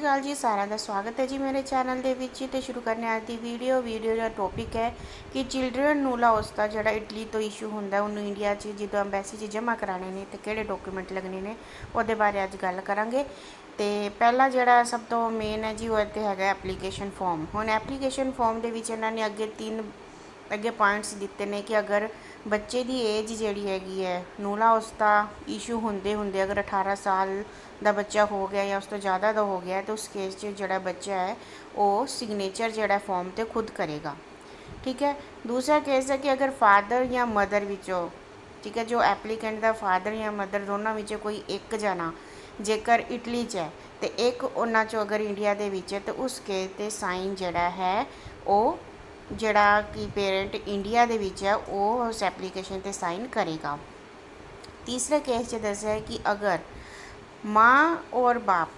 अकाल जी, साਰਿਆਂ ਦਾ ਸਵਾਗਤ ਹੈ ਜੀ ਮੇਰੇ ਚੈਨਲ ਦੇ ਵਿੱਚ। ਤੇ ਸ਼ੁਰੂ ਕਰਨੇ ਅੱਜ ਦੀ ਵੀਡੀਓ ਦਾ ਟੌਪਿਕ ਹੈ ਕਿ ਚਿਲਡਰਨ ਨੂਲਾ ਉਸਤਾ ਜਿਹੜਾ ਇਟਲੀ ਤੋਂ ਇਸ਼ੂ ਹੁੰਦਾ ਉਹਨੂੰ ਇੰਡੀਆ 'ਚ ਜਦੋਂ ਐਮਬੈਸੀ 'ਚ ਜਮ੍ਹਾਂ ਕਰਾਣੇ ਨੇ ਤੇ ਕਿਹੜੇ ਡਾਕੂਮੈਂਟ ਲੱਗਣੇ ਨੇ ਉਹਦੇ ਬਾਰੇ ਅੱਜ ਗੱਲ ਕਰਾਂਗੇ। ਤੇ ਪਹਿਲਾ ਜਿਹੜਾ ਸਭ ਤੋਂ ਮੇਨ ਹੈ ਜੀ ਉਹ ਇੱਥੇ ਹੈਗਾ ਐਪਲੀਕੇਸ਼ਨ ਫਾਰਮ। ਹੁਣ ਐਪਲੀਕੇਸ਼ਨ ਫਾਰਮ ਦੇ ਵਿੱਚ ਇਹਨਾਂ ਨੇ ਅੱਗੇ ਪੁਆਇੰਟਸ ਦਿੱਤੇ ਨੇ ਕਿ ਅਗਰ ਬੱਚੇ ਦੀ ਏਜ ਜਿਹੜੀ ਹੈਗੀ ਹੈ ਨੂਲਾ ਉਸਤਾ ਇਸ਼ੂ ਹੁੰਦੇ ਅਗਰ 18 ਸਾਲ ਦਾ ਬੱਚਾ ਹੋ ਗਿਆ ਜਾਂ ਉਸ ਤੋਂ ਜ਼ਿਆਦਾ ਦਾ ਹੋ ਗਿਆ ਤਾਂ ਉਸ ਕੇਸ 'ਚ ਜਿਹੜਾ ਬੱਚਾ ਹੈ ਉਹ ਸਿਗਨੇਚਰ ਜਿਹੜਾ ਫਾਰਮ 'ਤੇ ਖੁਦ ਕਰੇਗਾ। ਠੀਕ ਹੈ। ਦੂਸਰਾ ਕੇਸ ਹੈ ਕਿ ਅਗਰ ਫਾਦਰ ਜਾਂ ਮਦਰ ਵਿੱਚੋਂ, ਠੀਕ ਹੈ, ਜੋ ਐਪਲੀਕੈਂਟ ਦਾ ਫਾਦਰ ਜਾਂ ਮਦਰ ਦੋਨਾਂ ਵਿੱਚੋਂ ਕੋਈ ਇੱਕ ਜਣਾ ਜੇਕਰ ਇਟਲੀ 'ਚ ਹੈ ਅਤੇ ਇੱਕ ਉਹਨਾਂ 'ਚੋਂ ਅਗਰ ਇੰਡੀਆ ਦੇ ਵਿੱਚ ਹੈ ਤਾਂ ਉਸ ਕੇਸ 'ਤੇ ਸਾਈਨ ਜਿਹੜਾ ਹੈ ਉਹ ਜਿਹੜਾ ਕਿ ਪੇਰੈਂਟ ਇੰਡੀਆ ਦੇ ਵਿੱਚ ਹੈ ਉਹ ਉਸ ਐਪਲੀਕੇਸ਼ਨ 'ਤੇ ਸਾਈਨ ਕਰੇਗਾ। ਤੀਸਰੇ ਕੇਸ 'ਚ ਦੱਸਿਆ ਹੈ ਕਿ ਅਗਰ ਮਾँ और बाप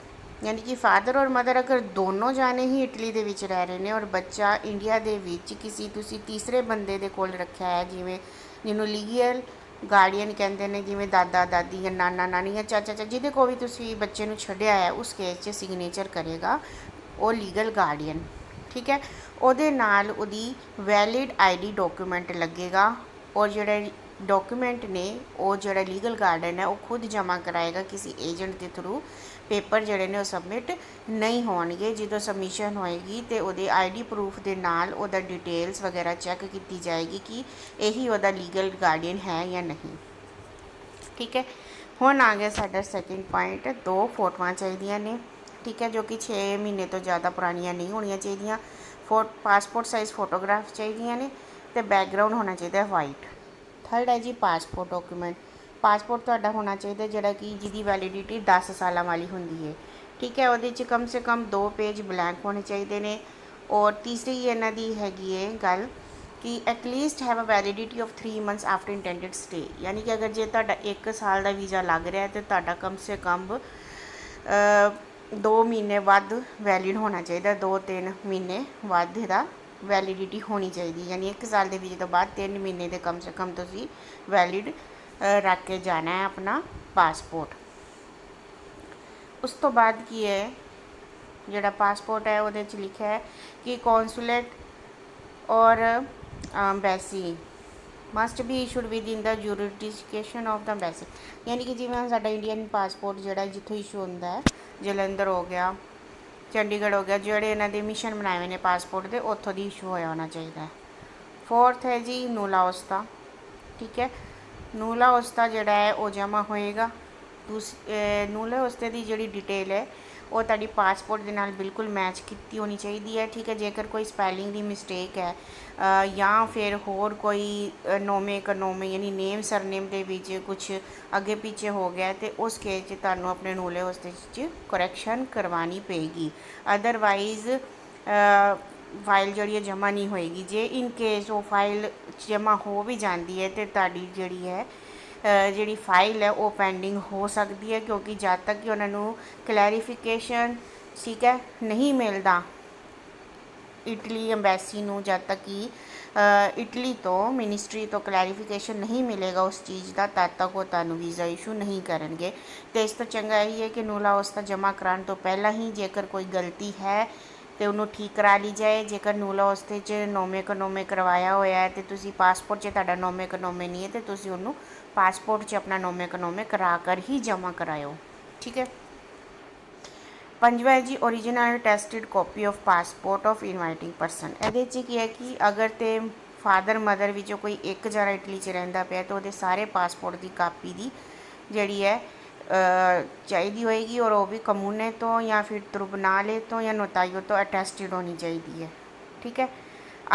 यानी कि फादर और मदर अगर दोनों जाने ही इटली ਦੇ ਵਿੱਚ ਰਹਿ ਰਹੇ ਨੇ ਔਰ ਬੱਚਾ ਇੰਡੀਆ ਦੇ ਵਿੱਚ ਕਿਸੇ ਤੁਸੀਂ ਤੀਸਰੇ ਬੰਦੇ ਦੇ ਕੋਲ ਰੱਖਿਆ ਹੈ, ਜਿਵੇਂ ਜਿਹਨੂੰ ਲੀਗਲ ਗਾਰਡੀਅਨ ਕਹਿੰਦੇ ਨੇ, ਜਿਵੇਂ ਦਾਦਾ ਦਾਦੀ ਜਾਂ ਨਾਨਾ ਨਾਨੀ ਜਾਂ ਚਾਚਾ ਜਿਹਦੇ ਕੋਲ ਵੀ ਤੁਸੀਂ ਬੱਚੇ ਨੂੰ ਛੱਡਿਆ ਹੈ ਉਸ ਕੇਸ 'ਚ ਸਿਗਨੇਚਰ ਕਰੇਗਾ ਉਹ ਲੀਗਲ ਗਾਰਡੀਅਨ। ਠੀਕ ਹੈ। ਉਹਦੇ ਨਾਲ ਉਹਦੀ ਵੈਲਿਡ ਆਈਡੀ ਡਾਕੂਮੈਂਟ ਲੱਗੇਗਾ ਔਰ ਜਿਹੜੇ ਡਾਕੂਮੈਂਟ ਨੇ ਉਹ ਜਿਹੜਾ ਲੀਗਲ ਗਾਰਡੀਅਨ ਹੈ ਉਹ ਖੁਦ ਜਮ੍ਹਾਂ ਕਰਾਏਗਾ, ਕਿਸੇ ਏਜੰਟ ਦੇ ਥਰੂ ਪੇਪਰ ਜਿਹੜੇ ਨੇ ਉਹ ਸਬਮਿਟ ਨਹੀਂ ਹੋਣਗੇ। ਜਦੋਂ ਸਬਮਿਸ਼ਨ ਹੋਏਗੀ ਅਤੇ ਉਹਦੇ ਆਈਡੀ ਪ੍ਰੂਫ ਦੇ ਨਾਲ ਉਹਦਾ ਡਿਟੇਲਸ ਵਗੈਰਾ ਚੈੱਕ ਕੀਤੀ ਜਾਏਗੀ ਕਿ ਇਹੀ ਉਹਦਾ ਲੀਗਲ ਗਾਰਡੀਅਨ ਹੈ ਜਾਂ ਨਹੀਂ। ਠੀਕ ਹੈ। ਹੁਣ ਆ ਗਿਆ ਸਾਡਾ ਸੈਕਿੰਡ ਪੁਆਇੰਟ, 2 ਫੋਟੋਆਂ ਚਾਹੀਦੀਆਂ ਨੇ। ਠੀਕ ਹੈ, ਜੋ ਕਿ 6 ਮਹੀਨੇ ਤੋਂ ਜ਼ਿਆਦਾ ਪੁਰਾਣੀਆਂ ਨਹੀਂ ਹੋਣੀਆਂ ਚਾਹੀਦੀਆਂ। ਪਾਸਪੋਰਟ ਸਾਈਜ਼ ਫੋਟੋਗ੍ਰਾਫ ਚਾਹੀਦੀਆਂ ਨੇ ਅਤੇ ਬੈਕਗਰਾਊਂਡ ਹੋਣਾ ਚਾਹੀਦਾ ਵਾਈਟ। ਥਰਡ ਹੈ ਜੀ ਪਾਸਪੋਰਟ ਡਾਕੂਮੈਂਟ। ਪਾਸਪੋਰਟ ਤੁਹਾਡਾ ਹੋਣਾ ਚਾਹੀਦਾ ਜਿਹੜਾ ਕਿ ਜਿਹਦੀ ਵੈਲੀਡਿਟੀ 10 ਸਾਲਾਂ ਵਾਲੀ ਹੁੰਦੀ ਹੈ। ਠੀਕ ਹੈ। ਉਹਦੇ 'ਚ ਕਮ ਸੇ ਕਮ 2 ਪੇਜ ਬਲੈਂਕ ਹੋਣੇ ਚਾਹੀਦੇ ਨੇ। ਔਰ ਤੀਸਰੀ ਇਹਨਾਂ ਦੀ ਹੈਗੀ ਹੈ ਗੱਲ ਕਿ at least have a validity of 3 months after intended stay, ਯਾਨੀ ਕਿ ਅਗਰ ਜੇ ਤੁਹਾਡਾ 1 ਸਾਲ ਦਾ ਵੀਜ਼ਾ ਲੱਗ ਰਿਹਾ ਤਾਂ ਤੁਹਾਡਾ ਕਮ ਸੇ ਕਮ 2 ਮਹੀਨੇ ਵੱਧ ਵੈਲਿਡ ਹੋਣਾ ਚਾਹੀਦਾ, 2-3 ਮਹੀਨੇ ਵੱਧ ਇਹਦਾ ਵੈਲੀਡਿਟੀ ਹੋਣੀ ਚਾਹੀਦੀ, ਯਾਨੀ 1 ਸਾਲ ਦੇ ਵੀਜ਼ੇ ਤੋਂ ਬਾਅਦ 3 ਮਹੀਨੇ ਦੇ ਕਮ ਸੇ ਕਮ ਤੁਸੀਂ ਵੈਲਿਡ ਰੱਖ ਕੇ ਜਾਣਾ ਹੈ ਆਪਣਾ ਪਾਸਪੋਰਟ। ਉਸ ਤੋਂ ਬਾਅਦ ਕੀ ਹੈ, ਜਿਹੜਾ ਪਾਸਪੋਰਟ ਹੈ ਉਹਦੇ 'ਚ ਲਿਖਿਆ ਹੈ ਕਿ ਕੌਂਸੂਲੇਟ ਔਰ embassy must B issued with in the jurisdiction of the embassy, ਯਾਨੀ ਕਿ ਜਿਵੇਂ ਸਾਡਾ ਇੰਡੀਅਨ ਪਾਸਪੋਰਟ ਜਿਹੜਾ ਜਿੱਥੋਂ ਇਸ਼ੂ ਹੁੰਦਾ ਹੈ, ਜਲੰਧਰ ਹੋ ਗਿਆ, ਚੰਡੀਗੜ੍ਹ ਹੋ ਗਿਆ, ਜਿਹੜੇ ਇਹਨਾਂ ਦੇ ਮਿਸ਼ਨ ਬਣਾਏ ਹੋਏ ਨੇ ਪਾਸਪੋਰਟ ਦੇ ਉੱਥੋਂ ਦੀ ਇਸ਼ੂ ਹੋਇਆ ਹੋਣਾ ਚਾਹੀਦਾ ਹੈ। ਫੋਰਥ ਹੈ ਜੀ ਨੂਲਾ ਉਸਤਾ। ਠੀਕ ਹੈ। ਨੂਲਾ ਉਸਤਾ ਜਿਹੜਾ ਹੈ ਉਹ ਜਮ੍ਹਾਂ ਹੋਏਗਾ। ਨੂਲੇ ਉਸਤੇ ਦੀ ਜਿਹੜੀ ਡਿਟੇਲ ਹੈ ਉਹ ਤੁਹਾਡੀ ਪਾਸਪੋਰਟ ਦੇ ਨਾਲ ਬਿਲਕੁਲ ਮੈਚ ਕੀਤੀ ਹੋਣੀ ਚਾਹੀਦੀ ਹੈ। ਠੀਕ ਹੈ। ਜੇਕਰ ਕੋਈ ਸਪੈਲਿੰਗ ਦੀ ਮਿਸਟੇਕ ਹੈ ਜਾਂ ਫਿਰ ਹੋਰ ਕੋਈ ਨੋਮੇ ਕਨੋਮੇ ਯਾਨੀ ਨੇਮ ਸਰਨੇਮ ਦੇ ਵਿੱਚ ਕੁਛ ਅੱਗੇ ਪਿੱਛੇ ਹੋ ਗਿਆ ਅਤੇ ਉਸ ਕੇਸ 'ਚ ਤੁਹਾਨੂੰ ਆਪਣੇ ਨੂਲੇ ਉਸਤੇ 'ਚ ਕਰੈਕਸ਼ਨ ਕਰਵਾਉਣੀ ਪਏਗੀ, ਅਦਰਵਾਈਜ਼ ਫਾਈਲ ਜਿਹੜੀ ਹੈ ਜਮ੍ਹਾਂ ਨਹੀਂ ਹੋਏਗੀ। ਜੇ ਇਨ ਕੇਸ ਉਹ ਫਾਈਲ ਜਮ੍ਹਾਂ ਹੋ ਵੀ ਜਾਂਦੀ ਹੈ ਅਤੇ ਤੁਹਾਡੀ ਜਿਹੜੀ ਫਾਈਲ ਹੈ ਉਹ ਪੈਂਡਿੰਗ ਹੋ ਸਕਦੀ ਹੈ, ਕਿਉਂਕਿ ਜਦ ਤੱਕ ਕਿ ਉਹਨਾਂ ਨੂੰ ਕਲੈਰੀਫਿਕੇਸ਼ਨ, ਠੀਕ ਹੈ, ਨਹੀਂ ਮਿਲਦਾ ਇਟਲੀ ਐਮਬੈਸੀ ਨੂੰ, ਜਦ ਤੱਕ ਕਿ ਇਟਲੀ ਤੋਂ ਮਿਨਿਸਟਰੀ ਤੋਂ ਕਲੈਰੀਫਿਕੇਸ਼ਨ ਨਹੀਂ ਮਿਲੇਗਾ ਉਸ ਚੀਜ਼ ਦਾ, ਤਦ ਤੱਕ ਉਹ ਤੁਹਾਨੂੰ ਵੀਜ਼ਾ ਇਸ਼ੂ ਨਹੀਂ ਕਰਨਗੇ। ਅਤੇ ਇਸ ਤੋਂ ਚੰਗਾ ਇਹੀ ਹੈ ਕਿ ਨੂਲਾ ਉਸਤਾ ਜਮ੍ਹਾਂ ਕਰਾਉਣ ਤੋਂ ਪਹਿਲਾਂ ਹੀ ਜੇਕਰ ਕੋਈ ਗਲਤੀ ਹੈ ਅਤੇ ਉਹਨੂੰ ਠੀਕ ਕਰਾ ਲਈ ਜਾਏ। ਜੇਕਰ ਨੂਲਾ ਉਸਤੇ 'ਚ ਨੋਮੇ ਕਨੋਮੇ ਕਰਵਾਇਆ ਹੋਇਆ ਹੈ ਅਤੇ ਤੁਸੀਂ ਪਾਸਪੋਰਟ 'ਚ ਤੁਹਾਡਾ ਨੋਮੇ ਕਨੋਮੇ ਨਹੀਂ ਹੈ ਅਤੇ ਤੁਸੀਂ ਉਹਨੂੰ ਪਾਸਪੋਰਟ 'ਚ ਆਪਣਾ ਨੋਮੇ ਕਨੋਮੇ ਕਰਾ ਕਰ ਹੀ ਜਮ੍ਹਾਂ ਕਰਾਇਓ। ਠੀਕ ਹੈ। ਪੰਜਵਾਂ ਹੈ ਜੀ original attested copy of passport of inviting person. ਇਹਦੇ 'ਚ ਕੀ ਹੈ ਕਿ ਅਗਰ ਤੇ ਫਾਦਰ ਮਦਰ ਵਿੱਚੋਂ ਕੋਈ ਇੱਕ ਜਣਾ ਇਟਲੀ 'ਚ ਰਹਿੰਦਾ ਪਿਆ ਤਾਂ ਉਹਦੇ ਸਾਰੇ ਪਾਸਪੋਰਟ ਦੀ ਕਾਪੀ ਦੀ ਜਿਹੜੀ ਹੈ ਚਾਹੀਦੀ ਹੋਏਗੀ, ਔਰ ਉਹ ਵੀ ਕਮੂਨੇ ਤੋਂ ਜਾਂ ਫਿਰ ਟ੍ਰਿਬੂਨਾਲੇ ਤੋਂ ਜਾਂ ਨੋਤਾਈਓ ਤੋਂ ਅਟੈਸਟਡ ਹੋਣੀ ਚਾਹੀਦੀ ਹੈ। ਠੀਕ ਹੈ।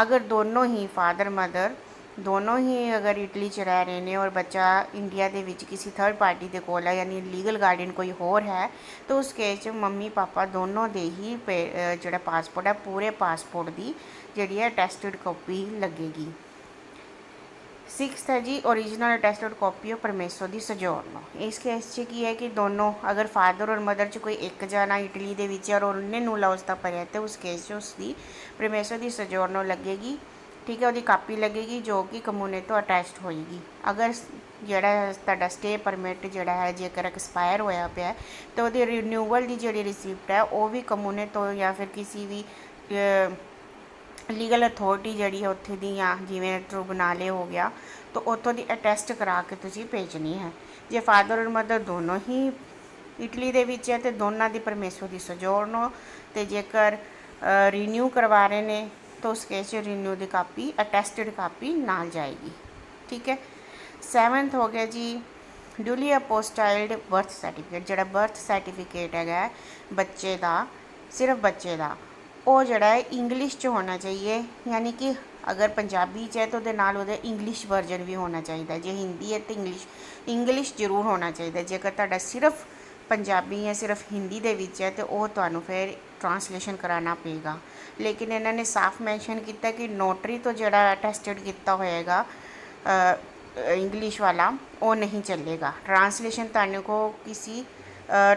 ਅਗਰ ਦੋਨੋਂ ਹੀ ਫਾਦਰ ਮਦਰ ਦੋਨੋਂ ਹੀ ਅਗਰ ਇਟਲੀ 'ਚ ਰਹਿ ਰਹੇ ਨੇ ਔਰ ਬੱਚਾ ਇੰਡੀਆ ਦੇ ਵਿੱਚ ਕਿਸੇ ਥਰਡ ਪਾਰਟੀ ਦੇ ਕੋਲ ਹੈ, ਯਾਨੀ ਲੀਗਲ ਗਾਰਡੀਅਨ ਕੋਈ ਹੋਰ ਹੈ, ਤਾਂ ਉਸ ਕੇਸ 'ਚ ਮੰਮੀ ਪਾਪਾ ਦੋਨੋਂ ਦੇ ਹੀ ਜਿਹੜਾ ਪਾਸਪੋਰਟ ਹੈ ਪੂਰੇ ਪਾਸਪੋਰਟ ਦੀ ਜਿਹੜੀ ਹੈ ਅਟੈਸਟਡ ਕਾਪੀ ਲੱਗੇਗੀ। 6th ਹੈ ਜੀ ਓਰੀਜਨਲ ਅਟੈਸਟਡ ਕਾਪੀ ਆਫ ਪਰਮੇਸੋ ਦੀ ਸਜੋਰਨੋ। ਇਸ ਕੇਸ 'ਚ ਕੀ ਹੈ ਕਿ ਦੋਨੋਂ ਅਗਰ ਫਾਦਰ ਔਰ ਮਦਰ 'ਚ ਕੋਈ ਇੱਕ ਜਾਣਾ ਇਟਲੀ ਦੇ ਵਿੱਚ ਔਰ ਉਹਨੇ ਨੂਲਾ ਉਸਤਾ ਭਰਿਆ ਤਾਂ ਉਸ ਕੇਸ 'ਚ ਉਸਦੀ ਪਰਮੇਸੋ ਦੀ ਸਜੋਰਨੋ ਲੱਗੇਗੀ। ਠੀਕ ਹੈ। ਉਹਦੀ ਕਾਪੀ ਲੱਗੇਗੀ ਜੋ ਕਿ ਕਮੂਨੇ ਤੋਂ ਅਟੈਚਡ ਹੋਏਗੀ। ਅਗਰ ਜਿਹੜਾ ਤੁਹਾਡਾ ਸਟੇ ਪਰਮਿਟ ਜਿਹੜਾ ਹੈ ਜੇਕਰ ਐਕਸਪਾਇਰ ਹੋਇਆ ਪਿਆ ਤਾਂ ਉਹਦੀ ਰਿਨਿਊਵਲ ਦੀ ਜਿਹੜੀ ਰਿਸਿਪਟ ਹੈ ਉਹ ਵੀ ਕਮੂਨੇ ਤੋਂ ਜਾਂ ਫਿਰ ਕਿਸੇ ਵੀ ਲੀਗਲ ਅਥਾਰਟੀ ਜਿਹੜੀ ਹੈ ਉੱਥੇ ਦੀ, ਜਾਂ ਜਿਵੇਂ ਟ੍ਰਿਬੂਨਾਲੇ ਹੋ ਗਿਆ, ਤਾਂ ਉੱਥੋਂ ਦੀ ਅਟੈਸਟ ਕਰਾ ਕੇ ਤੁਸੀਂ ਭੇਜਣੀ ਹੈ। ਜੇ ਫਾਦਰ ਔਰ ਮਦਰ ਦੋਨੋਂ ਹੀ ਇਟਲੀ ਦੇ ਵਿੱਚ ਹੈ ਤੇ ਦੋਨਾਂ ਦੀ ਪਰਮੇਸ਼ਵਰ ਦੀ ਸਜੋਰਨੋ, ਤੇ ਜੇਕਰ ਰੀਨਿਊ ਕਰਵਾ ਰਹੇ ਨੇ ਤਾਂ ਉਸ ਕੇਸ 'ਚ ਰੀਨਿਊ ਦੀ ਕਾਪੀ, ਅਟੈਸਟਡ ਕਾਪੀ ਨਾਲ ਜਾਏਗੀ। ਠੀਕ ਹੈ। 7th ਹੋ ਗਿਆ ਜੀ ਡਿਊਲੀ ਅਪੋਸਟਾਈਲਡ ਬਰਥ ਸਰਟੀਫਿਕੇਟ। ਜਿਹੜਾ ਬਰਥ ਸਰਟੀਫਿਕੇਟ ਹੈਗਾ ਬੱਚੇ ਦਾ, ਸਿਰਫ ਬੱਚੇ ਦਾ, ਉਹ ਜਿਹੜਾ ਹੈ ਇੰਗਲਿਸ਼ 'ਚ ਹੋਣਾ ਚਾਹੀਏ, ਯਾਨੀ ਕਿ ਅਗਰ ਪੰਜਾਬੀ 'ਚ ਹੈ ਤਾਂ ਉਹਦੇ ਨਾਲ ਉਹਦਾ ਇੰਗਲਿਸ਼ ਵਰਜਨ ਵੀ ਹੋਣਾ ਚਾਹੀਦਾ। ਜੇ ਹਿੰਦੀ ਹੈ ਤਾਂ ਇੰਗਲਿਸ਼ ਜ਼ਰੂਰ ਹੋਣਾ ਚਾਹੀਦਾ। ਜੇਕਰ ਤੁਹਾਡਾ ਸਿਰਫ ਪੰਜਾਬੀ ਜਾਂ ਸਿਰਫ ਹਿੰਦੀ ਦੇ ਵਿੱਚ ਹੈ ਤਾਂ ਉਹ ਤੁਹਾਨੂੰ ਫਿਰ ਟਰਾਂਸਲੇਸ਼ਨ ਕਰਾਉਣਾ ਪਏਗਾ। ਲੇਕਿਨ ਇਹਨਾਂ ਨੇ ਸਾਫ਼ ਮੈਂਸ਼ਨ ਕੀਤਾ ਕਿ ਨੋਟਰੀ ਤੋਂ ਜਿਹੜਾ ਅਟੈਸਟਡ ਕੀਤਾ ਹੋਏਗਾ ਇੰਗਲਿਸ਼ ਵਾਲਾ, ਉਹ ਨਹੀਂ ਚੱਲੇਗਾ। ਟਰਾਂਸਲੇਸ਼ਨ ਤੁਹਾਨੂੰ ਕੋ ਕਿਸੇ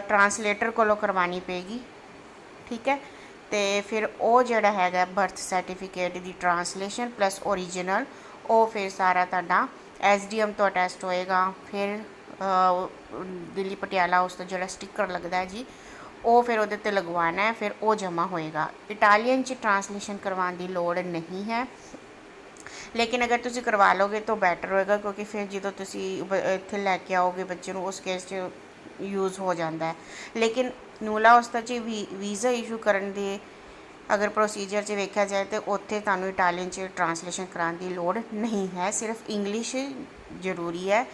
ਟਰਾਂਸਲੇਟਰ ਕੋਲੋਂ ਕਰਵਾਉਣੀ ਪਏਗੀ। ਠੀਕ ਹੈ। ਅਤੇ ਫਿਰ ਉਹ ਜਿਹੜਾ ਹੈਗਾ ਬਰਥ ਸਰਟੀਫਿਕੇਟ ਦੀ ਟਰਾਂਸਲੇਸ਼ਨ ਪਲੱਸ ਓਰੀਜਨਲ, ਉਹ ਫਿਰ ਸਾਰਾ ਤੁਹਾਡਾ SDM ਤੋਂ ਅਟੈਸਟ ਹੋਏਗਾ। ਫਿਰ ਦਿੱਲੀ ਪਟਿਆਲਾ ਉਸ ਤੋਂ ਜਿਹੜਾ ਸਟਿੱਕਰ ਲੱਗਦਾ ਜੀ, ਉਹ ਫਿਰ ਉਹਦੇ 'ਤੇ ਲਗਵਾਉਣਾ ਹੈ, ਫਿਰ ਉਹ ਜਮ੍ਹਾਂ ਹੋਏਗਾ। ਇਟਾਲੀਅਨ 'ਚ ਟਰਾਂਸਲੇਸ਼ਨ ਕਰਵਾਉਣ ਦੀ ਲੋੜ ਨਹੀਂ ਹੈ, ਲੇਕਿਨ ਅਗਰ ਤੁਸੀਂ ਕਰਵਾ ਲਓਗੇ ਤਾਂ ਬੈਟਰ ਹੋਏਗਾ, ਕਿਉਂਕਿ ਫਿਰ ਜਦੋਂ ਤੁਸੀਂ ਇੱਥੇ ਲੈ ਕੇ ਆਓਗੇ ਬੱਚੇ ਨੂੰ, ਉਸ ਕੇਸ 'ਚ ਯੂਜ਼ ਹੋ ਜਾਂਦਾ ਹੈ। ਲੇਕਿਨ ਨੂਲਾ ਉਸਤਾ 'ਚ ਵੀਜ਼ਾ ਇਸ਼ੂ ਕਰਨ ਦੇ ਅਗਰ ਪ੍ਰੋਸੀਜਰ 'ਚ ਵੇਖਿਆ ਜਾਏ ਤਾਂ ਉੱਥੇ ਤੁਹਾਨੂੰ ਇਟਾਲੀਅਨ 'ਚ ਟਰਾਂਸਲੇਸ਼ਨ ਕਰਾਉਣ ਦੀ ਲੋੜ ਨਹੀਂ ਹੈ, ਸਿਰਫ ਇੰਗਲਿਸ਼ ਜ਼ਰੂਰੀ ਹੈ।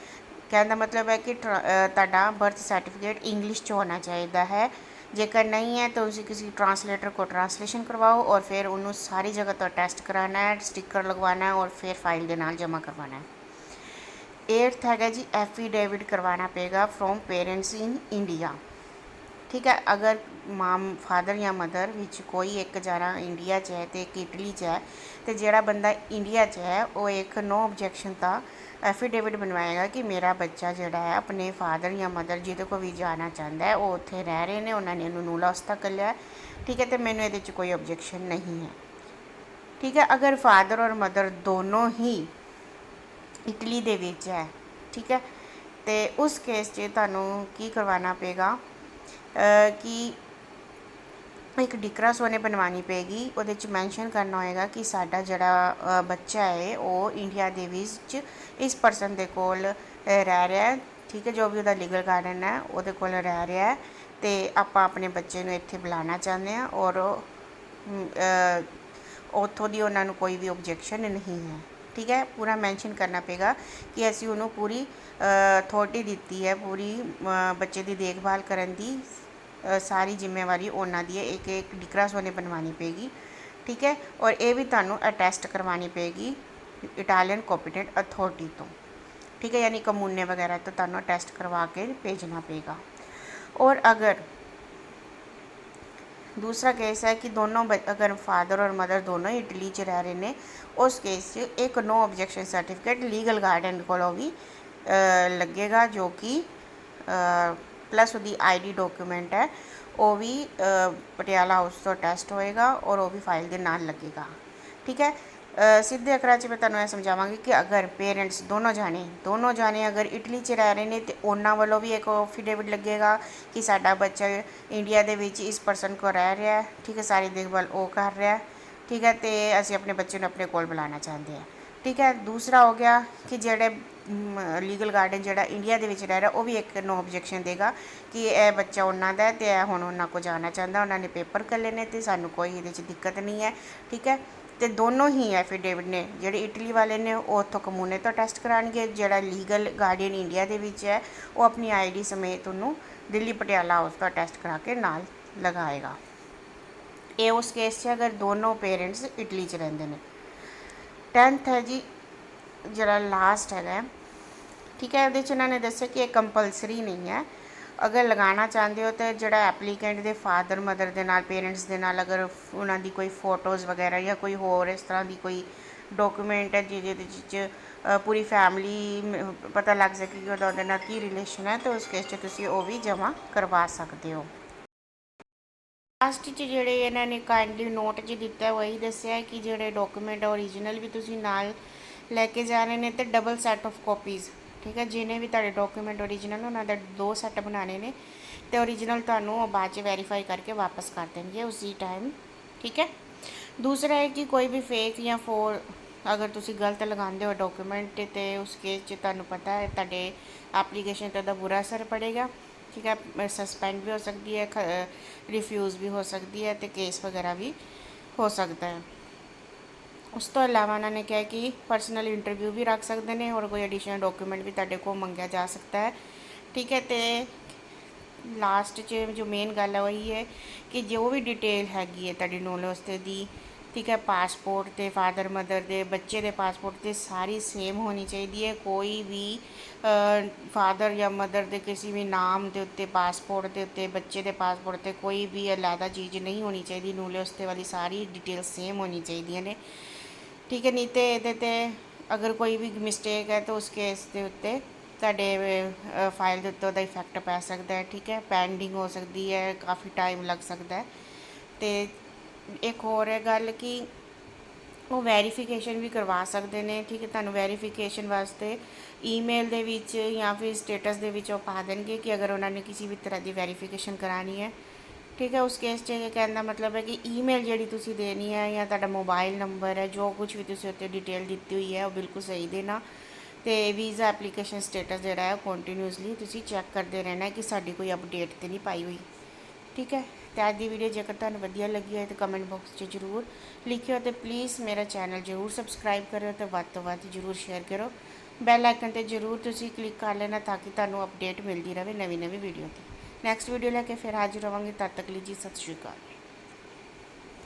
ਕਹਿਣ ਦਾ ਮਤਲਬ ਹੈ ਕਿ ਤੁਹਾਡਾ ਬਰਥ ਸਰਟੀਫਿਕੇਟ ਇੰਗਲਿਸ਼ 'ਚ ਹੋਣਾ ਚਾਹੀਦਾ ਹੈ। ਜੇਕਰ ਨਹੀਂ ਹੈ ਤਾਂ ਤੁਸੀਂ ਕਿਸੇ ਟਰਾਂਸਲੇਟਰ को ट्रांसलेशन करवाओ और फिर उन्होंने सारी जगह तो टेस्ट कराना है, स्टिकर लगवाना है और फिर फाइल के नाल जमा करवाना है। 8th है जी एफीडेविट करवाना पेगा फ्रॉम पेरेंट्स इन इंडिया। ठीक है। अगर माम फादर या मदर विच कोई एक जना इंडिया च है तो एक इटली च है, तो जोड़ा बंदा इंडिया च है वो एक नो ऑब्जेक्शन का एफीडेविट बनवाएगा कि मेरा बच्चा जोड़ा है अपने फादर या मदर जिदे को भी जाना चाहता है वो उत्थे रह रहे हैं, उन्होंने नूला उस्ता कर लिया। ठीक है। तो मैनू ये कोई ऑब्जेक्शन नहीं है। ठीक है। अगर फादर और मदर दोनों ही इटली दे विच है, ठीक है, तो उस केस च तुहानू की करवाना पेगा कि एक डिकरा सोने बनवानी पेगी। उहदे च मैंशन करना होएगा कि साडा जिहड़ा बच्चा है वो इंडिया दे विच इस परसन दे कोल रह रहा है। ठीक है। जो भी उहदा लीगल गार्डन है उहदे कोल रह रहा है, तो आपां अपने बच्चे नूं इत्थे बुलाना चाहते हैं और उत्थों दी उन्हां नूं कोई भी ऑब्जेक्शन नहीं है। ठीक है। पूरा मैंशन करना पेगा कि असीं उहनूं पूरी अथॉरिटी दित्ती है, पूरी बच्चे की देखभाल करन दी सारी जिम्मेवारी उन्हां दी है। एक एक डिकरा सोने बनवानी पेगी। ठीक है। और ये भी तुहानूं अटैस्ट करवानी पेगी इटालियन कॉम्पिटेंट अथॉरिटी तो। ठीक है। यानी कमूने वगैरह तो तुहानूं अटैस्ट करवा के भेजना पेगा। और अगर दूसरा केस है कि दोनों अगर फादर और मदर दोनों इटली च रह रहे हैं, उस केस च एक no objection certificate legal guardian को भी लगेगा, जो कि प्लस उसकी ID डॉक्यूमेंट है वो भी पटियाला हाउस तो टेस्ट होएगा और वो भी फाइल के नाल लगेगा। ठीक है। सीधे अखरां च मैं तुहानूं यह समझावांगी कि अगर पेरेंट्स दोनों जाने अगर इटली च रह रहे हैं तो उन्हां वालों भी एक एफीडेविट लगेगा कि साडा बच्चा इंडिया दे विच इस परसन को रह रहा है। ठीक है। सारी देखभाल वो कर रहा है। ठीक है। तो असीं अपने बच्चे नूं अपने कोल बुलाना चाहते हैं। ठीक है। दूसरा हो गया कि जेडे लीगल गार्डन जोड़ा इंडिया के रह रहा वो भी एक नो ऑब्जेक्शन देगा कि यह बच्चा उन्होंने है तो यह हुण उन्होंने को जाना चाहता, उन्होंने पेपर कर लेने तो सानू कोई ये दिक्कत नहीं है। ठीक है। तो दोनों ही एफीडेविट ने जोड़े इटली वाले ने वो उतों कमूने तो टेस्ट कराएंगे, जोड़ा लीगल गार्डियन इंडिया के है वो अपनी ID समेत उन्होंने दिल्ली पटियाला हाउस का टेस्ट करा के नाल लगाएगा। ये उस केस से अगर दोनों पेरेंट्स इटली च रहिंदे ने। 10th है जी जरा लास्ट है। ठीक है। वो उन्होंने दस्या कि कंपलसरी नहीं है, अगर लगाना चाहते हो तो जोड़ा एप्लीकेंट के फादर मदर के नाल पेरेंट्स के नाल अगर उन्होंने कोई फोटोज़ वगैरह या कोई होर इस तरह की कोई डॉक्यूमेंट है जिस पूरी फैमिली पता लग सके कि उहदे नाल की रिलेशन है, तो उस केस च तुसीं वो भी जमा करवा सकते हो। लास्ट जोड़े इन्होंने काइंडली नोट च दिता वही दस्या कि जोड़े डॉक्यूमेंट ओरिजिनल भी तुसीं नाल लैके जा रहे हैं तो डबल सैट ऑफ कॉपीज़। ठीक है। जिन्हें भी तुहाडे डॉक्यूमेंट ओरिजिनल उन्होंने 2 सैट बनाने ने तो ओरिजिनल तुहानू बाद वेरीफाई करके वापस कर देंगे उसी टाइम, ठीक है। दूसरा है कि कोई भी फेक या अगर तुसी गलत लगाते हो डॉक्यूमेंट तो उस केस तुहानू पता है तुहाडे एप्लीकेशन ते दा बुरा असर पड़ेगा, ठीक है। सस्पेंड भी हो सकती है, रिफ्यूज़ भी हो सकती है तो केस वगैरह भी हो सकता है। उस तो अलावा उन्होंने कहा कि परसनल इंटरव्यू भी रख सकते हैं और कोई एडिशनल डॉक्यूमेंट भी तुहाडे को मंगया जा सकता है, ठीक है। तो लास्ट जो मेन गल है वही है कि जो भी डिटेल हैगी है तुहाडी नॉलेज वास्ते दी, ठीक है, पासपोर्ट ते फादर मदर दे बच्चे दे पासपोर्ट ते सारी सेम होनी चाहिए है। कोई भी फादर या मदर दे किसी भी नाम के उत्ते पासपोर्ट के उत्ते बच्चे दे पासपोर्ट ते कोई भी अलहदा चीज़ नहीं होनी चाहिए, नूले वास्ते वाली सारी डिटेल सेम होनी चाहिए ने, ठीक है। नहीं तो ये अगर कोई भी मिसटेक है तो उस केस के उत्ते तुहाडे फाइल के उत्ते इफैक्ट पै सकता है, ठीक है। पेंडिंग हो सकती है, काफ़ी टाइम लग सकता है। तो एक होर है गल कि वो वेरीफिकेशन भी करवा सकते हैं, ठीक है। तुहानू वेरीफिकेशन वास्ते ईमेल दे विच या फिर स्टेटस दे विच पा देंगे कि अगर उन्होंने किसी भी तरह की वेरीफिकेशन करानी है, ठीक है। उस केस कहने का मतलब है कि ईमेल जी तुसी देनी है या तुहाडा मोबाइल नंबर है, जो कुछ भी तुसी उत्ते डिटेल दी हुई है वो बिल्कुल सही देना। तो वीज़ा एप्लीकेशन स्टेटस जोड़ा है कंटिन्यूसली तुसी चैक करते रहना है कि साड़ी कोई अपडेट तो नहीं पाई हुई, ठीक है। तो अज की वीडियो जेकर तुहानू वधिया लगी हो तो कमेंट बॉक्स में जरूर लिखियो, तो प्लीज़ मेरा चैनल जरूर सबसक्राइब करो तो वध तो वध जरूर शेयर करो। बैल आइकन पर जरूर तुसी क्लिक कर लेना ताकि तुहानू अपडेट मिलती रहे नवी नवी वीडियो की। नैक्सट वीडियो लैके फिर हाजिर होवांगे, तद तक ली जी सत श्री अकाल।